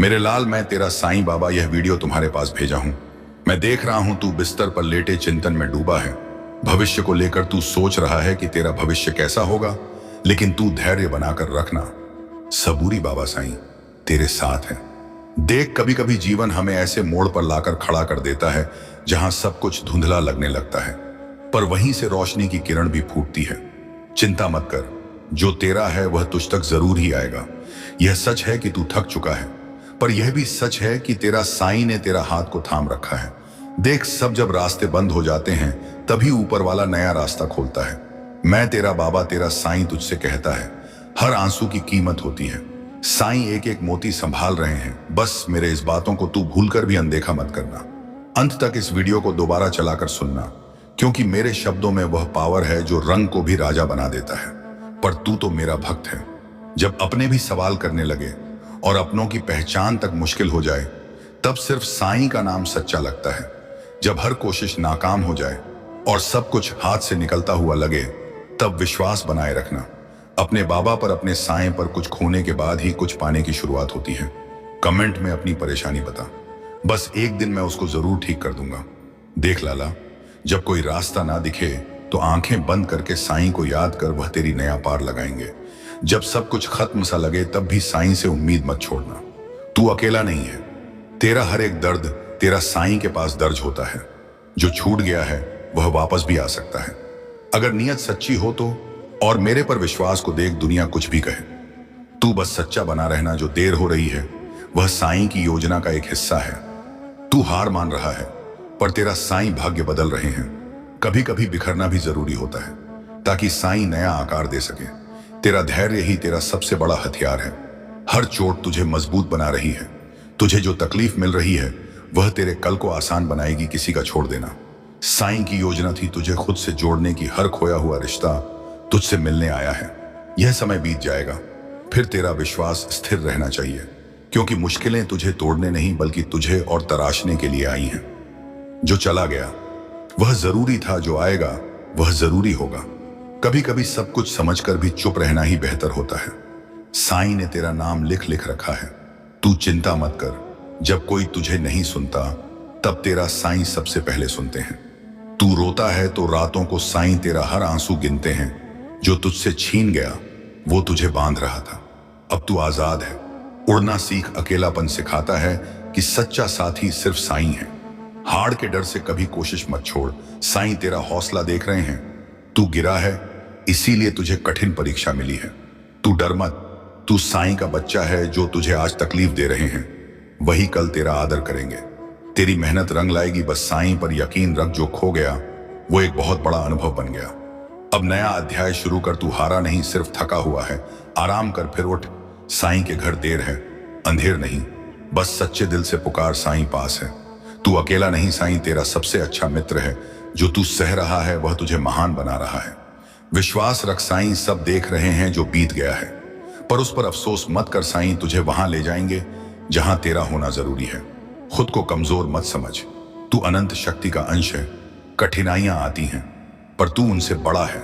मेरे लाल, मैं तेरा साईं बाबा यह वीडियो तुम्हारे पास भेजा हूं। मैं देख रहा हूं तू बिस्तर पर लेटे चिंतन में डूबा है। भविष्य को लेकर तू सोच रहा है कि तेरा भविष्य कैसा होगा, लेकिन तू धैर्य बनाकर रखना। सबूरी बाबा साईं तेरे साथ है। देख, कभी कभी जीवन हमें ऐसे मोड़ पर लाकर खड़ा कर देता है जहां सब कुछ धुंधला लगने लगता है, पर वहीं से रोशनी की किरण भी फूटती है। चिंता मत कर, जो तेरा है वह तुझ तक जरूर ही आएगा। यह सच है कि तू थक चुका है, पर यह भी सच है कि तेरा साईं ने तेरा हाथ को थाम रखा है। देख, सब जब रास्ते बंद हो जाते हैं तभी ऊपर वाला नया रास्ता खोलता है। मैं तेरा बाबा, तेरा साईं तुझसे कहता है, हर आंसू की कीमत होती है। साईं एक एक मोती संभाल रहे हैं। बस मेरे इस बातों को तू भूलकर भी अनदेखा मत करना। अंत तक इस वीडियो को दोबारा चलाकर सुनना, क्योंकि मेरे शब्दों में वह पावर है जो रंग को भी राजा बना देता है। पर तू तो मेरा भक्त है। जब अपने भी सवाल करने लगे और अपनों की पहचान तक मुश्किल हो जाए, तब सिर्फ साईं का नाम सच्चा लगता है। जब हर कोशिश नाकाम हो जाए और सब कुछ हाथ से निकलता हुआ लगे, तब विश्वास बनाए रखना। अपने बाबा पर, अपने साईं पर कुछ खोने के बाद ही कुछ पाने की शुरुआत होती है। कमेंट में अपनी परेशानी बता, बस एक दिन मैं उसको जरूर ठीक कर दूंगा। देख लाला, जब कोई रास्ता ना दिखे तो आंखें बंद करके साईं को याद कर, वह तेरी नया पार लगाएंगे। जब सब कुछ खत्म सा लगे तब भी साईं से उम्मीद मत छोड़ना। तू अकेला नहीं है। तेरा हर एक दर्द तेरा साईं के पास दर्ज होता है। जो छूट गया है वह वापस भी आ सकता है, अगर नीयत सच्ची हो तो। और मेरे पर विश्वास को देख, दुनिया कुछ भी कहे, तू बस सच्चा बना रहना। जो देर हो रही है वह साईं की योजना का एक हिस्सा है। तू हार मान रहा है, पर तेरा साईं भाग्य बदल रहे हैं। कभी कभी बिखरना भी जरूरी होता है, ताकि साईं नया आकार दे सके। तेरा धैर्य ही तेरा सबसे बड़ा हथियार है। हर चोट तुझे मजबूत बना रही है। तुझे जो तकलीफ मिल रही है वह तेरे कल को आसान बनाएगी। किसी का छोड़ देना साईं की योजना थी, तुझे खुद से जोड़ने की। हर खोया हुआ रिश्ता तुझसे मिलने आया है। यह समय बीत जाएगा, फिर तेरा विश्वास स्थिर रहना चाहिए, क्योंकि मुश्किलें तुझे तोड़ने नहीं बल्कि तुझे और तराशने के लिए आई हैं। जो चला गया वह जरूरी था, जो आएगा वह जरूरी होगा। कभी कभी सब कुछ समझकर भी चुप रहना ही बेहतर होता है। साईं ने तेरा नाम लिख रखा है। तू चिंता मत कर। जब कोई तुझे नहीं सुनता तब तेरा साईं सबसे पहले सुनते हैं। तू रोता है तो रातों को साईं तेरा हर आंसू गिनते हैं। जो तुझसे छीन गया वो तुझे बांध रहा था। अब तू आजाद है। उड़ना सीख। अकेलापन सिखाता है कि सच्चा साथी सिर्फ साईं है। हार के डर से कभी कोशिश मत छोड़। साईं तेरा हौसला देख रहे हैं। तू गिरा है, इसीलिए तुझे कठिन परीक्षा मिली है। तू डर मत। तू साईं का बच्चा है। जो तुझे आज तकलीफ दे रहे हैं वही कल तेरा आदर करेंगे। तेरी मेहनत रंग लाएगी। बस साईं पर यकीन रख। जो खो गया वो एक बहुत बड़ा अनुभव बन गया। अब नया अध्याय शुरू कर। तू हारा नहीं, सिर्फ थका हुआ है। आराम कर, फिर उठ। साईं के घर देर है, अंधेर नहीं। बस सच्चे दिल से पुकार, साईं पास है। तू अकेला नहीं, साईं तेरा सबसे अच्छा मित्र है। जो तू सह रहा है वह तुझे महान बना रहा है। विश्वास रख, साईं सब देख रहे हैं जो बीत गया है, पर उस पर अफसोस मत कर। साईं तुझे वहां ले जाएंगे जहां तेरा होना जरूरी है। खुद को कमजोर मत समझ। तू अनंत शक्ति का अंश है। कठिनाइयां आती हैं, पर तू उनसे बड़ा है।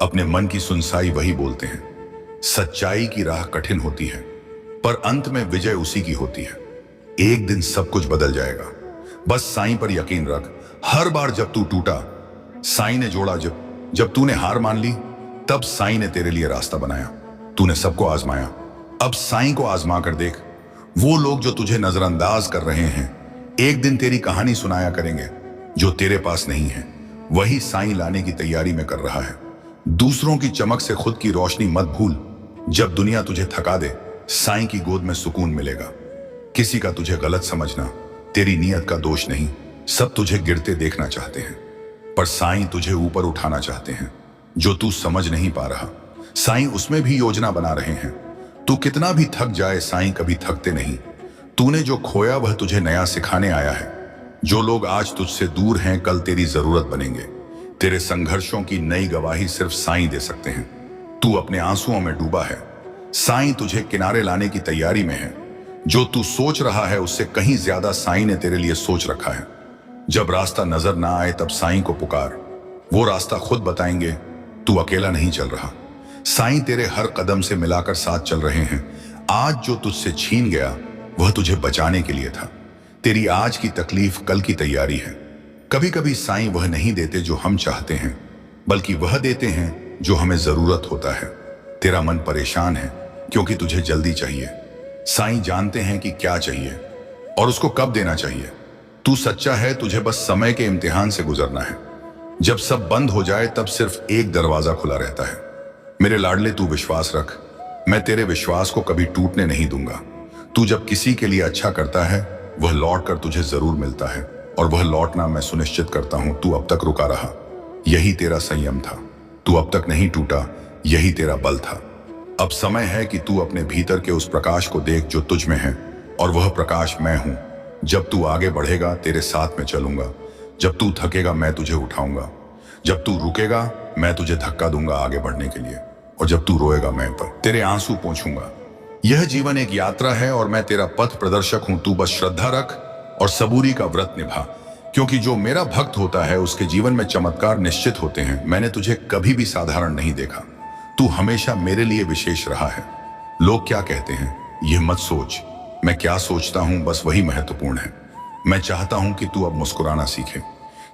अपने मन की सुनसाई वही बोलते हैं। सच्चाई की राह कठिन होती है, पर अंत में विजय उसी की होती है। एक दिन सब कुछ बदल जाएगा। बस साईं पर यकीन रख। हर बार जब तू टूटा, साईं ने जोड़ा। जब तूने हार मान ली, तब साईं ने तेरे लिए रास्ता बनाया। तूने सबको आजमाया, अब साईं को आजमा कर देख। वो लोग जो तुझे नजरअंदाज कर रहे हैं, एक दिन तेरी कहानी सुनाया करेंगे। जो तेरे पास नहीं है वही साईं लाने की तैयारी में कर रहा है। दूसरों की चमक से खुद की रोशनी मत भूल। जब दुनिया तुझे थका दे, साईं की गोद में सुकून मिलेगा। किसी का तुझे गलत समझना तेरी नीयत का दोष नहीं। सब तुझे गिरते देखना चाहते हैं, पर साईं तुझे ऊपर उठाना चाहते हैं। जो तू समझ नहीं पा रहा, साईं उसमें भी योजना बना रहे हैं। तू कितना भी थक जाए, साईं कभी थकते नहीं। तूने जो खोया वह तुझे नया सिखाने आया है। जो लोग आज तुझसे दूर हैं, कल तेरी जरूरत बनेंगे। तेरे संघर्षों की नई गवाही सिर्फ साईं दे सकते हैं। तू अपने आंसुओं में डूबा है, साईं तुझे किनारे लाने की तैयारी में है। जो तू सोच रहा है उससे कहीं ज्यादा साईं ने तेरे लिए सोच रखा है। जब रास्ता नजर ना आए तब साईं को पुकार। वो रास्ता खुद बताएंगे। तू अकेला नहीं चल रहा। साईं तेरे हर कदम से मिलाकर साथ चल रहे हैं। आज जो तुझसे छीन गया वह तुझे बचाने के लिए था। तेरी आज की तकलीफ कल की तैयारी है। कभी कभी साईं वह नहीं देते जो हम चाहते हैं, बल्कि वह देते हैं जो हमें जरूरत होता है। तेरा मन परेशान है क्योंकि तुझे जल्दी चाहिए। साईं जानते हैं कि क्या चाहिए और उसको कब देना चाहिए। तू सच्चा है, तुझे बस समय के इम्तिहान से गुजरना है। जब सब बंद हो जाए तब सिर्फ एक दरवाजा खुला रहता है। मेरे लाडले, तू विश्वास रख, मैं तेरे विश्वास को कभी टूटने नहीं दूंगा। तू जब किसी के लिए अच्छा करता है वह लौट कर तुझे जरूर मिलता है, और वह लौटना मैं सुनिश्चित करता हूं। तू अब तक रुका रहा, यही तेरा संयम था। तू अब तक नहीं टूटा, यही तेरा बल था। अब समय है कि तू अपने भीतर के उस प्रकाश को देख जो तुझ में है, और वह प्रकाश मैं हूं। जब तू आगे बढ़ेगा तेरे साथ में चलूंगा। जब तू थकेगा मैं तुझे उठाऊंगा। जब तू रुकेगा मैं तुझे धक्का दूंगा आगे बढ़ने के लिए, और जब तू रोएगा मैं पर तेरे आंसू पोंछूंगा। यह जीवन एक यात्रा है और मैं तेरा पथ प्रदर्शक हूं। तू बस श्रद्धा रख और सबूरी का व्रत निभा, क्योंकि जो मेरा भक्त होता है उसके जीवन में चमत्कार निश्चित होते हैं। मैंने तुझे कभी भी साधारण नहीं देखा। तू हमेशा मेरे लिए विशेष रहा है। लोग क्या कहते हैं यह मत सोच, मैं क्या सोचता हूं बस वही महत्वपूर्ण है। मैं चाहता हूं कि तू अब मुस्कुराना सीखे,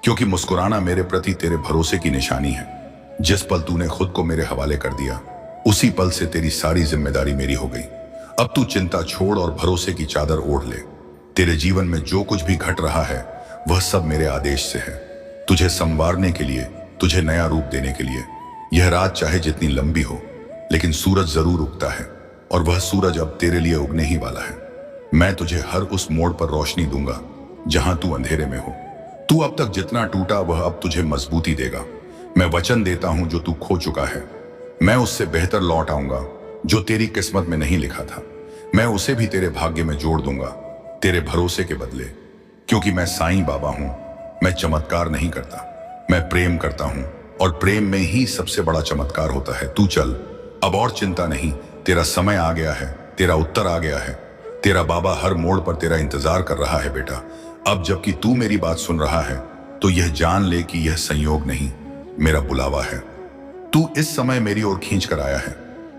क्योंकि मुस्कुराना मेरे प्रति तेरे भरोसे की निशानी है। जिस पल तूने खुद को मेरे हवाले कर दिया, उसी पल से तेरी सारी जिम्मेदारी मेरी हो गई। अब तू चिंता छोड़ और भरोसे की चादर ओढ़ ले। तेरे जीवन में जो कुछ भी घट रहा है वह सब मेरे आदेश से है। तुझे संवारने के लिए, तुझे नया रूप देने के लिए। यह रात चाहे जितनी लंबी हो, लेकिन सूरज जरूर उगता है, और वह सूरज अब तेरे लिए उगने ही वाला है। मैं तुझे हर उस मोड़ पर रोशनी दूंगा जहां तू अंधेरे में हो। तू अब तक जितना टूटा वह अब तुझे मजबूती देगा। मैं वचन देता हूं जो तू खो चुका है, मैं उससे बेहतर लौट आऊंगा। जो तेरी किस्मत में नहीं लिखा था, मैं उसे भी तेरे भाग्य में जोड़ दूंगा, तेरे भरोसे के बदले। क्योंकि मैं साईं बाबा हूं। मैं चमत्कार नहीं करता, मैं प्रेम करता हूं, और प्रेम में ही सबसे बड़ा चमत्कार होता है। तू चल, अब और चिंता नहीं। तेरा समय आ गया है, तेरा उत्तर आ गया है। तेरा बाबा हर मोड़ पर तेरा इंतजार कर रहा है बेटा। अब जबकि तू मेरी बात सुन रहा है तो यह जान ले कि यह संयोग नहीं, मेरा बुलावा है। तू इस समय मेरी ओर खींच कर आया है,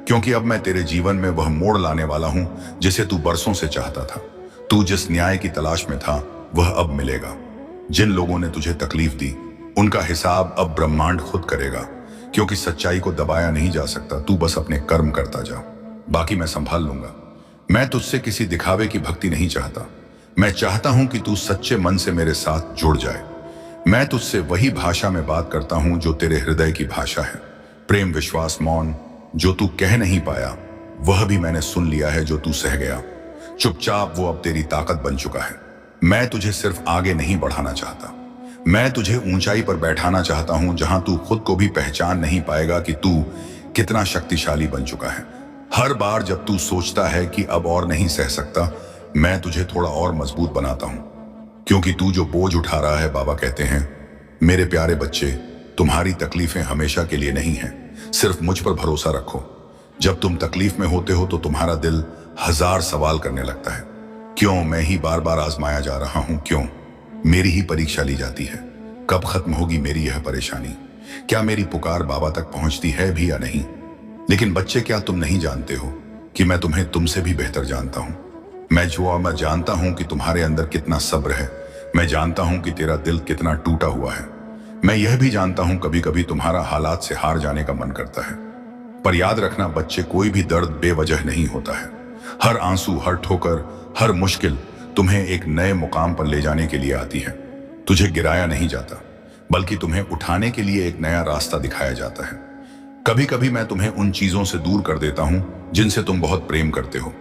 क्योंकि अब मैं तेरे जीवन में वह मोड़ लाने वाला हूं जिसे तू बरसों से चाहता था। तू जिस न्याय की तलाश में था वह अब मिलेगा। जिन लोगों ने तुझे तकलीफ दी उनका हिसाब अब ब्रह्मांड खुद करेगा, क्योंकि सच्चाई को दबाया नहीं जा सकता। तू बस अपने कर्म करता जा, बाकी मैं संभाल लूंगा। मैं तुझसे किसी दिखावे की भक्ति नहीं चाहता। मैं चाहता हूं कि तू सच्चे मन से मेरे साथ जुड़ जाए। मैं तुझसे वही भाषा में बात करता हूं जो तेरे हृदय की भाषा है। प्रेम, विश्वास, मौन। जो तू कह नहीं पाया वह भी मैंने सुन लिया है। जो तू सह गया चुपचाप वो अब तेरी ताकत बन चुका है। मैं तुझे सिर्फ आगे नहीं बढ़ाना चाहता, मैं तुझे ऊंचाई पर बैठाना चाहता हूं जहां तू खुद को भी पहचान नहीं पाएगा कि तू कितना शक्तिशाली बन चुका है। हर बार जब तू सोचता है कि अब और नहीं सह सकता, मैं तुझे थोड़ा और मजबूत बनाता हूं, क्योंकि तू जो बोझ उठा रहा है, बाबा कहते हैं मेरे प्यारे बच्चे, तुम्हारी तकलीफें हमेशा के लिए नहीं हैं। सिर्फ मुझ पर भरोसा रखो। जब तुम तकलीफ में होते हो तो तुम्हारा दिल हजार सवाल करने लगता है। क्यों मैं ही बार बार आजमाया जा रहा हूं? क्यों मेरी ही परीक्षा ली जाती है? कब खत्म होगी मेरी यह परेशानी? क्या मेरी पुकार बाबा तक पहुंचती है भी या नहीं? लेकिन बच्चे, क्या तुम नहीं जानते हो कि मैं तुम्हें तुमसे भी बेहतर जानता हूं? मैं जानता हूं कि तुम्हारे अंदर कितना सब्र है। मैं जानता हूं कि तेरा दिल कितना टूटा हुआ है। मैं यह भी जानता हूं कभी कभी तुम्हारा हालात से हार जाने का मन करता है। पर याद रखना बच्चे, कोई भी दर्द बेवजह नहीं होता है। हर आंसू, हर ठोकर, हर मुश्किल तुम्हें एक नए मुकाम पर ले जाने के लिए आती है। तुझे गिराया नहीं जाता, बल्कि तुम्हें उठाने के लिए एक नया रास्ता दिखाया जाता है। कभी कभी मैं तुम्हें उन चीजों से दूर कर देता हूं जिनसे तुम बहुत प्रेम करते हो।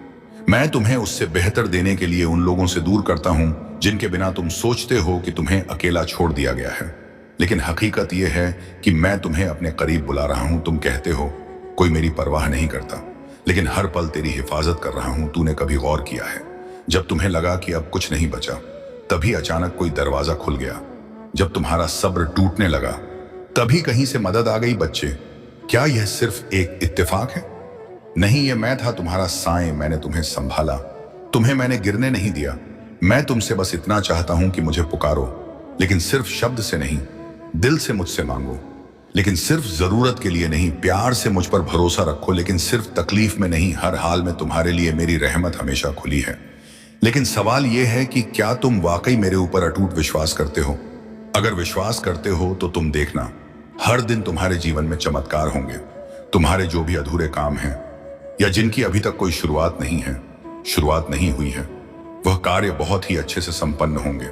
मैं तुम्हें उससे बेहतर देने के लिए उन लोगों से दूर करता हूं जिनके बिना तुम सोचते हो कि तुम्हें अकेला छोड़ दिया गया है। लेकिन हकीकत यह है कि मैं तुम्हें अपने करीब बुला रहा हूं। तुम कहते हो कोई मेरी परवाह नहीं करता, लेकिन हर पल तेरी हिफाजत कर रहा हूं। तूने कभी गौर किया है, जब तुम्हें लगा कि अब कुछ नहीं बचा, तभी अचानक कोई दरवाजा खुल गया। जब तुम्हारा सब्र टूटने लगा, तभी कहीं से मदद आ गई। बच्चे, क्या यह सिर्फ एक इत्तेफाक है? नहीं, यह मैं था, तुम्हारा साईं। मैंने तुम्हें संभाला, तुम्हें मैंने गिरने नहीं दिया। मैं तुमसे बस इतना चाहता हूं कि मुझे पुकारो, लेकिन सिर्फ शब्द से नहीं, दिल से मुझसे मांगो। लेकिन सिर्फ जरूरत के लिए नहीं, प्यार से मुझ पर भरोसा रखो। लेकिन सिर्फ तकलीफ में नहीं, हर हाल में तुम्हारे लिए मेरी रहमत हमेशा खुली है। लेकिन सवाल यह है कि क्या तुम वाकई मेरे ऊपर अटूट विश्वास करते हो? अगर विश्वास करते हो तो तुम देखना, हर दिन तुम्हारे जीवन में चमत्कार होंगे। तुम्हारे जो भी अधूरे काम हैं या जिनकी अभी तक कोई शुरुआत नहीं हुई है, वह कार्य बहुत ही अच्छे से संपन्न होंगे।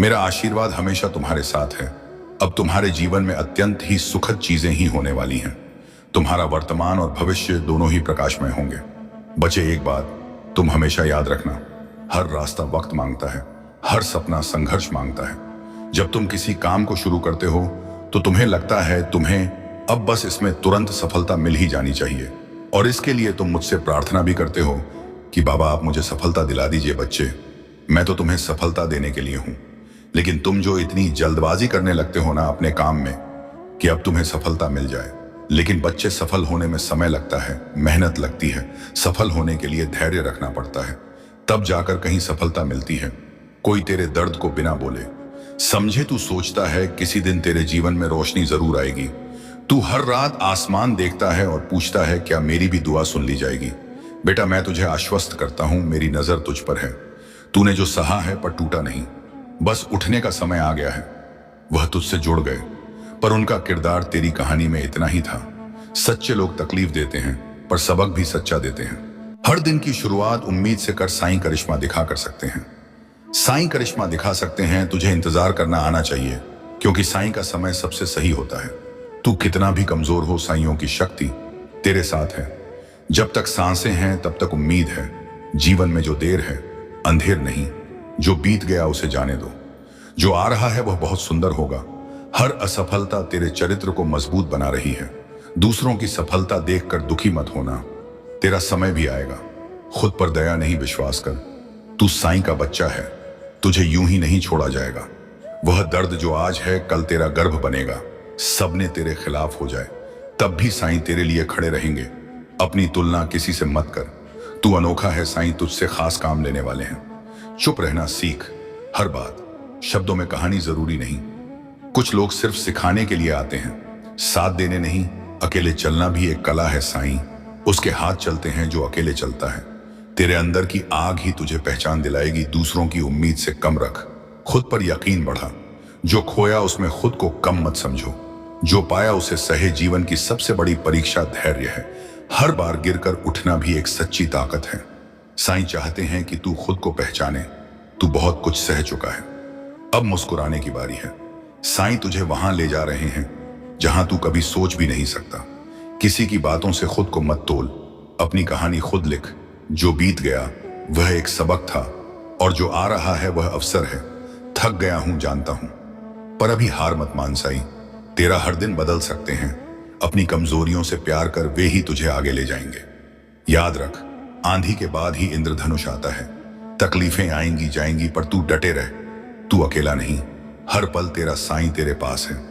मेरा आशीर्वाद हमेशा तुम्हारे साथ है। अब तुम्हारे जीवन में अत्यंत ही सुखद चीजें ही होने वाली हैं। तुम्हारा वर्तमान और भविष्य दोनों ही प्रकाशमय होंगे। बचे एक बात, तुम हमेशा याद रखना, हर रास्ता वक्त मांगता है, हर सपना संघर्ष मांगता है। जब तुम किसी काम को शुरू करते हो तो तुम्हें लगता है तुम्हें अब बस इसमें तुरंत सफलता मिल ही जानी चाहिए, और इसके लिए तुम मुझसे प्रार्थना भी करते हो कि बाबा आप मुझे सफलता दिला दीजिए। बच्चे, मैं तो तुम्हें सफलता देने के लिए हूं, लेकिन तुम जो इतनी जल्दबाजी करने लगते हो ना अपने काम में कि अब तुम्हें सफलता मिल जाए। लेकिन बच्चे, सफल होने में समय लगता है, मेहनत लगती है। सफल होने के लिए धैर्य रखना पड़ता है, तब जाकर कहीं सफलता मिलती है। कोई तेरे दर्द को बिना बोले समझे तू सोचता है किसी दिन तेरे जीवन में रोशनी जरूर आएगी। तू हर रात आसमान देखता है और पूछता है क्या मेरी भी दुआ सुन ली जाएगी। बेटा, मैं तुझे आश्वस्त करता हूं, मेरी नजर तुझ पर है। तूने जो सहा है पर टूटा नहीं, बस उठने का समय आ गया है। वह तुझसे जुड़ गए, पर उनका किरदार तेरी कहानी में इतना ही था। सच्चे लोग तकलीफ देते हैं पर सबक भी सच्चा देते हैं। हर दिन की शुरुआत उम्मीद से कर साईं करिश्मा दिखा कर सकते हैं। साईं करिश्मा दिखा सकते हैं। तुझे इंतजार करना आना चाहिए, क्योंकि साईं का समय सबसे सही होता है। तू कितना भी कमजोर हो, साईयों की शक्ति तेरे साथ है। जब तक सांसें हैं तब तक उम्मीद है। जीवन में जो देर है अंधेर नहीं, जो बीत गया उसे जाने दो। जो आ रहा है वह बहुत सुंदर होगा। हर असफलता तेरे चरित्र को मजबूत बना रही है। दूसरों की सफलता देखकर दुखी मत होना, तेरा समय भी आएगा। खुद पर दया नहीं, विश्वास कर। तू साईं का बच्चा है, तुझे यूं ही नहीं छोड़ा जाएगा। वह दर्द जो आज है कल तेरा गर्भ बनेगा। सबने तेरे खिलाफ हो जाए तब भी साईं तेरे लिए खड़े रहेंगे। अपनी तुलना किसी से मत कर। तू अनोखा है, साईं तुझसे खास काम लेने वाले हैं। चुप रहना सीख। हर बात शब्दों में कहानी जरूरी नहीं। कुछ लोग सिर्फ सिखाने के लिए आते हैं, साथ देने नहीं। अकेले चलना भी एक कला है साईं, उसके हाथ चलते हैं जो अकेले चलता है। तेरे अंदर की आग ही तुझे पहचान दिलाएगी। दूसरों की उम्मीद से कम रख, खुद पर यकीन बढ़ा। जो खोया उसमें खुद को कम मत समझो, जो पाया उसे सहे। जीवन की सबसे बड़ी परीक्षा धैर्य है। हर बार गिरकर उठना भी एक सच्ची ताकत है। साईं चाहते हैं कि तू खुद को पहचाने। तू बहुत कुछ सह चुका है, अब मुस्कुराने की बारी है। साईं तुझे वहां ले जा रहे हैं जहां तू कभी सोच भी नहीं सकता। किसी की बातों से खुद को मत तोल, अपनी कहानी खुद लिख। जो बीत गया वह एक सबक था, और जो आ रहा है वह अवसर है। थक गया हूं जानता हूं, पर अभी हार मत मान साईं। तेरा हर दिन बदल सकते हैं। अपनी कमजोरियों से प्यार कर, वे ही तुझे आगे ले जाएंगे। याद रख, आंधी के बाद ही इंद्रधनुष आता है। तकलीफें आएंगी जाएंगी, पर तू डटे रह। तू अकेला नहीं, हर पल तेरा साईं तेरे पास है।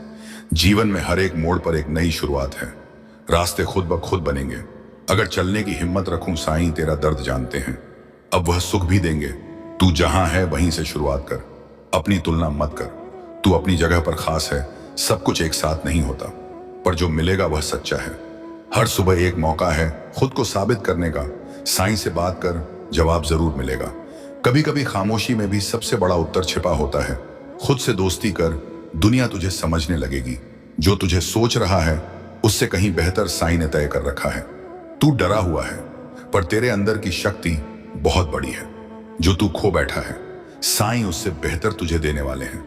जीवन में हर एक मोड़ पर एक नई शुरुआत है। रास्ते खुद ब खुद बनेंगे। अगर चलने की हिम्मत रखूं, साईं तेरा दर्द जानते हैं। अब वह सुख भी देंगे। तू जहां है वहीं से शुरुआत कर, अपनी तुलना मत कर। तू अपनी जगह पर खास है। सब कुछ एक साथ नहीं होता, पर जो मिलेगा वह सच्चा है। हर सुबह एक मौका है खुद को साबित करने का। साईं से बात कर, जवाब जरूर मिलेगा। कभी कभी खामोशी में भी सबसे बड़ा उत्तर छिपा होता है। खुद से दोस्ती कर, दुनिया तुझे समझने लगेगी। जो तुझे सोच रहा है उससे कहीं बेहतर साईं ने तय कर रखा है। तू डरा हुआ है, पर तेरे अंदर की शक्ति बहुत बड़ी है। जो तू खो बैठा है, साईं उससे बेहतर तुझे देने वाले हैं।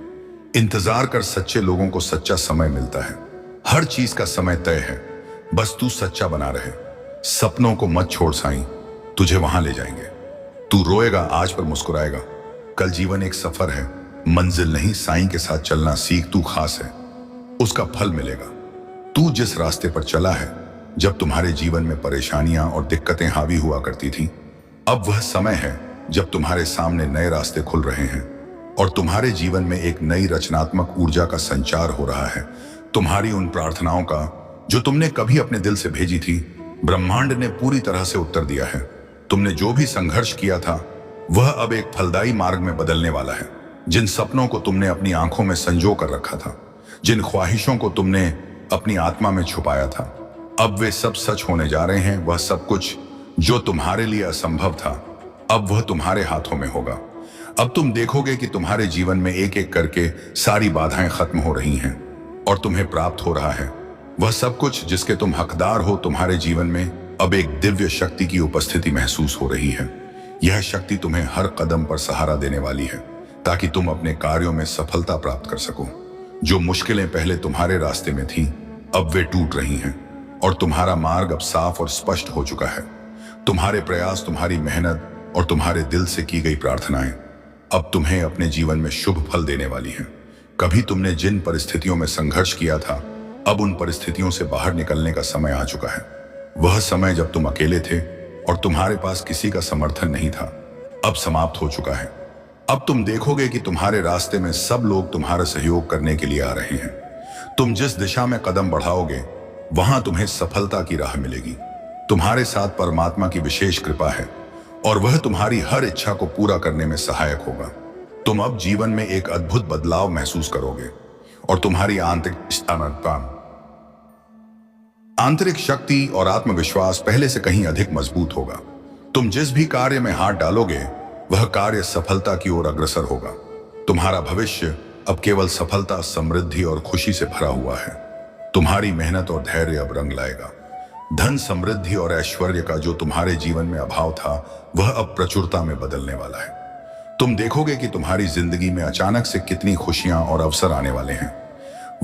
इंतजार कर, सच्चे लोगों को सच्चा समय मिलता है। हर चीज का समय तय है, बस तू सच्चा बना रहे। सपनों को मत छोड़, साईं तुझे वहां ले जाएंगे। तू रोएगा आज पर मुस्कुराएगा। कल जीवन एक सफर है, मंजिल नहीं। साईं के साथ चलना सीख, तू खास है, उसका फल मिलेगा। तू जिस रास्ते पर चला है, जब तुम्हारे जीवन में परेशानियां और दिक्कतें हावी हुआ करती थीं, अब वह समय है जब तुम्हारे सामने नए रास्ते खुल रहे हैं और तुम्हारे जीवन में एक नई रचनात्मक ऊर्जा का संचार हो रहा है। तुम्हारी उन प्रार्थनाओं का जो तुमने कभी अपने दिल से भेजी थी, ब्रह्मांड ने पूरी तरह से उत्तर दिया है। तुमने जो भी संघर्ष किया था वह अब एक फलदायी मार्ग में बदलने वाला है। जिन सपनों को तुमने अपनी आंखों में संजो कर रखा था, जिन ख्वाहिशों को तुमने अपनी आत्मा में छुपाया था, अब वे सब सच होने जा रहे हैं। वह सब कुछ जो तुम्हारे लिए असंभव था, अब वह तुम्हारे हाथों में होगा। अब तुम देखोगे कि तुम्हारे जीवन में एक एक करके सारी बाधाएं खत्म हो रही हैं और तुम्हें प्राप्त हो रहा है वह सब कुछ जिसके तुम हकदार हो। तुम्हारे जीवन में अब एक दिव्य शक्ति की उपस्थिति महसूस हो रही है। यह शक्ति तुम्हें हर कदम पर सहारा देने वाली है ताकि तुम अपने कार्यों में सफलता प्राप्त कर सको। जो मुश्किलें पहले तुम्हारे रास्ते में थीं, अब वे टूट रही हैं और तुम्हारा मार्ग अब साफ और स्पष्ट हो चुका है। तुम्हारे प्रयास, तुम्हारी मेहनत और तुम्हारे दिल से की गई प्रार्थनाएं अब तुम्हें अपने जीवन में शुभ फल देने वाली हैं। कभी तुमने जिन परिस्थितियों में संघर्ष किया था, अब उन परिस्थितियों से बाहर निकलने का समय आ चुका है। वह समय जब तुम अकेले थे और तुम्हारे पास किसी का समर्थन नहीं था, अब समाप्त हो चुका है। अब तुम देखोगे कि तुम्हारे रास्ते में सब लोग तुम्हारा सहयोग करने के लिए आ रहे हैं। तुम जिस दिशा में कदम बढ़ाओगे वहां तुम्हें सफलता की राह मिलेगी। तुम्हारे साथ परमात्मा की विशेष कृपा है और वह तुम्हारी हर इच्छा को पूरा करने में सहायक होगा। तुम अब जीवन में एक अद्भुत बदलाव महसूस करोगे और तुम्हारी आंतरिक शक्ति और आत्मविश्वास पहले से कहीं अधिक मजबूत होगा। तुम जिस भी कार्य में हाथ डालोगे वह कार्य सफलता की ओर अग्रसर होगा। तुम्हारा भविष्य अब केवल सफलता, समृद्धि और खुशी से भरा हुआ है। तुम्हारी मेहनत और धैर्य अब रंग लाएगा। धन, समृद्धि और ऐश्वर्य का जो तुम्हारे जीवन में अभाव था वह अब प्रचुरता में बदलने वाला है। तुम देखोगे कि तुम्हारी जिंदगी में अचानक से कितनी खुशियां और अवसर आने वाले हैं।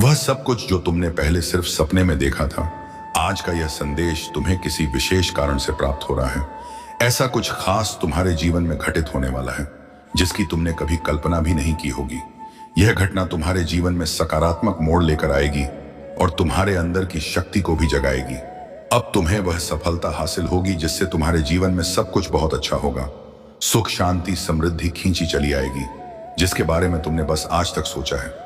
वह सब कुछ जो तुमने पहले सिर्फ सपने में देखा था, आज का यह संदेश तुम्हें किसी विशेष कारण से प्राप्त हो रहा है। ऐसा कुछ खास तुम्हारे जीवन में घटित होने वाला है जिसकी तुमने कभी कल्पना भी नहीं की होगी। यह घटना तुम्हारे जीवन में सकारात्मक मोड़ लेकर आएगी और तुम्हारे अंदर की शक्ति को भी जगाएगी। अब तुम्हें वह सफलता हासिल होगी जिससे तुम्हारे जीवन में सब कुछ बहुत अच्छा होगा। सुख, शांति, समृद्धि खींची चली आएगी जिसके बारे में तुमने बस आज तक सोचा है।